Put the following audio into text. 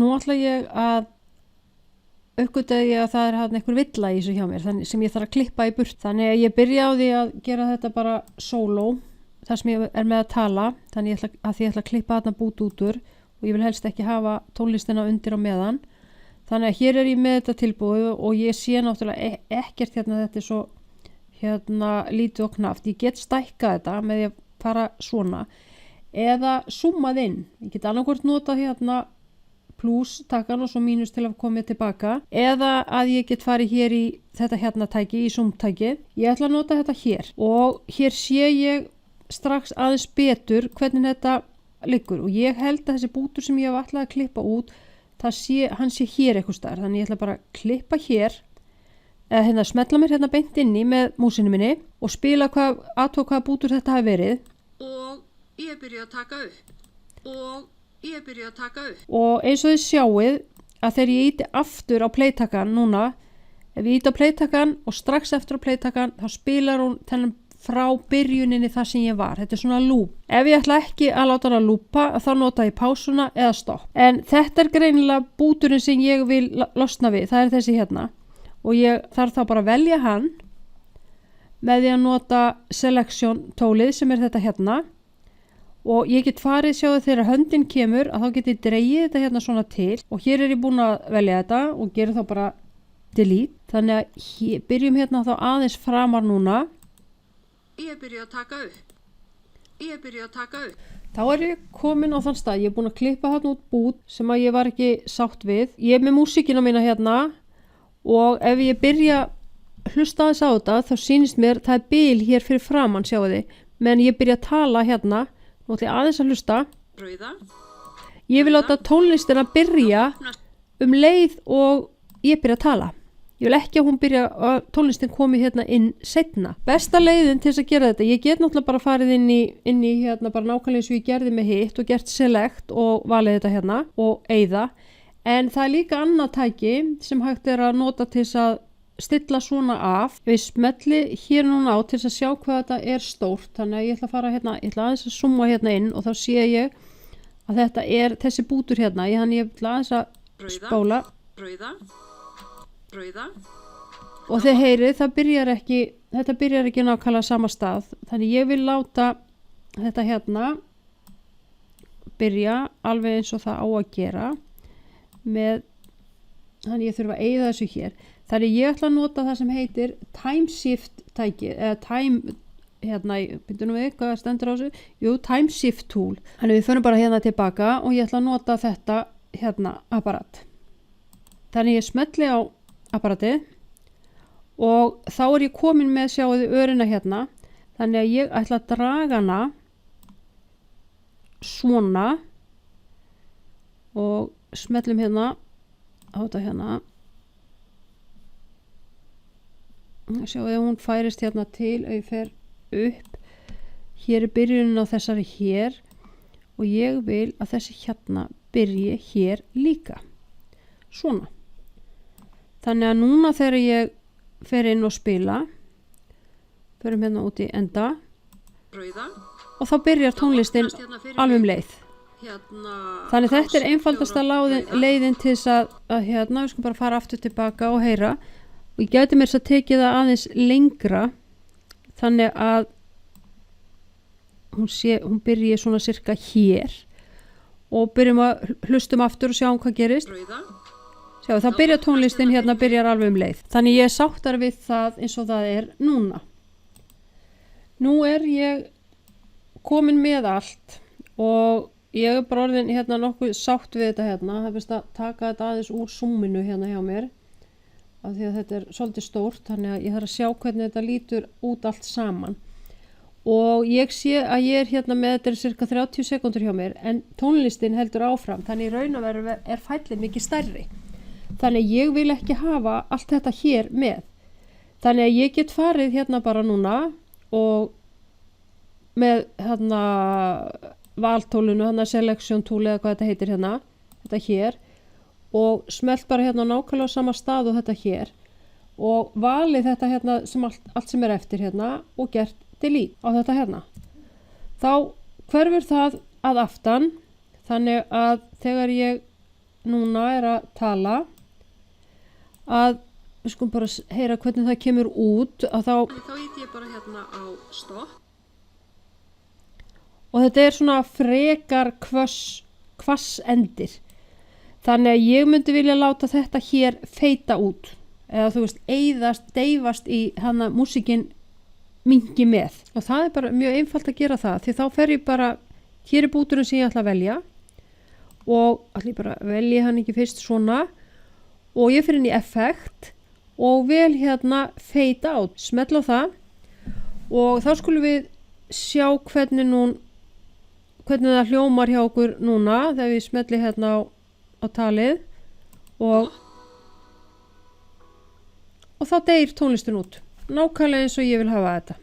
nú ætla ég að uppgötaði ég að það hann einhver villa í þessu hjá mér þannig, sem ég þarf að klippa í burt. Þannig að ég byrja á því að gera þetta bara sóló þar sem ég með að tala. Þannig ég ætla að klippa þarna bút út úr og ég vil helst ekki hafa tónlistina undir á meðan. Þannig að hér ég með þetta tilbúið og ég sé náttúrulega ekkert þetta svo lítið og knaft. Ég get stækkað þetta með því að fara svona eða zoomað inn. Ég get annarkvort notað plus takkan og svo mínus til að koma tilbaka eða að ég get farið hér í þetta tæki, í zoom tækið. Ég ætla að nota þetta hér og hér sé ég strax aðeins betur hvernig þetta liggur og ég held að þessi bútur sem ég hef ætlað að klippa út hann sé hér eitthvað staðar. Þannig ég ætla bara að klippa hér eða smetla mér beint inni með músinu minni og spila hvaða bútur þetta hafi verið og ég byrja að taka upp og eins og þið sjáið að þegar ég íti aftur á playtakan núna, ef ég íti á playtakan og strax eftir á playtakan þá spilar hún þennan frá byrjuninni þar sem ég var. Þetta er svona loop. Ef ég ætla ekki að láta hann að loopa þá nota ég pásuna eða stopp. En þetta er greinilega búturinn sem ég vil losna við. Það er þessi og ég þarf þá bara að velja hann með því að nota selection tólið sem er þetta og ég get farið sjáðu þegar höndin kemur að þá get ég dregið þetta svona til og hér er ég búin að velja þetta og gera þá bara delete. Þannig að byrjum þá aðeins framar núna. Ég byrja að taka upp. Þá er ég komin á þann stað. Ég er búin að klippa út bút sem að ég var ekki sátt við. Ég er með músíkina mína og ef ég byrja hlusta aðeins á þetta þá sýnist mér það er bil hér fyrir framann sjáðu þið. Men ég byrja að tala nú ætla ég aðeins að hlusta. Ég vil láta tónlistina byrja leið og ég byrja að tala. Ég vil ekki að tónlistin komi inn seinna. Besta leiðin til þess að gera þetta, ég get náttúrulega bara farið inn í bara nákvæmlega eins og ég gerði með hitt og gert select og valið þetta og eyða. En það er líka annað tæki sem hægt er að nota til þess að stilla svona af. Við smelli hér núna á til þess að sjá hvað þetta er stórt. Þannig að ég ætla að fara ég ætla aðeins að zooma inn og þá sé ég að þetta er þessi bútur þannig ég ætla aðeins að spóla. Og þið heyrið, þetta byrjar ekki nákvæmlega sama stað. Þannig ég vil láta þetta byrja alveg eins og það á að gera þannig ég þurfa að eyða þessu hér. Þannig ég ætla að nota það sem heitir time shift tækið eða time byrjum við hvað stendur á þessu? Jú, time shift tool. Þannig við förum bara tilbaka og ég ætla að nota þetta apparat. Þannig ég smelli á apparatið og þá er ég komin með sjáuði örina þannig að ég ætla að draga hana svona og smellum á þetta sjáuði hún færist til og ég fer upp. Hér er byrjunin á þessari hér og ég vil að þessi byrji hér líka svona. Þannig að núna þegar ég fer inn og spila förum út í enda og þá byrjar tónlistin alveg leið. Þannig þetta er einfaldasta leiðin til þess að við skulum bara fara aftur tilbaka og heyra og ég gæti mér þess að tekið það aðeins lengra þannig að hún byrji svona cirka hér og byrjum að hlustum aftur og sjáum hvað gerist. Sjáu, þá byrjar tónlistin byrjar alveg leið. Þannig ég sáttar við það eins og það er núna. Nú er ég komin með allt og ég er bara orðin nokkuð sátt við þetta það er best að taka þetta aðeins úr zoominu hjá mér af því að þetta er svolítið stórt þannig að ég þarf að sjá hvernig þetta lítur út allt saman og ég sé að ég er með þetta er cirka 30 sekúndur hjá mér en tónlistin heldur áfram þannig í raun og veru er fælinn mikið stærri þannig ég vil ekki hafa allt þetta hér með þannig að ég get farið bara núna og með valtólinu, selection tool eða hvað þetta heitir þetta hér og smelt bara nákvæmlega á sama stað og þetta hér og valið þetta sem allt sem er eftir og gert delete á þetta þá hverfur það að aftan þannig að þegar ég núna er að tala að við skulum bara heyra hvernig það kemur út að þá ít ég bara hérna á stopp og þetta er svona frekar hvass endir þannig að ég myndi vilja láta þetta hér feita út eða þú veist deyfast í hana músíkin mingi með og það er bara mjög einfalt að gera það því þá fer ég bara hér er búturinn sem ég ætla að velja og ætla ég bara að velja hann ekki fyrst svona og ég fer inn í effekt og vel hérna fade out, smetla á það og þá skulum við sjá hvernig það hljómar hjá okkur núna þegar við smetli hérna á talið og þá deyr tónlistin út nákvæmlega eins og ég vil hafa þetta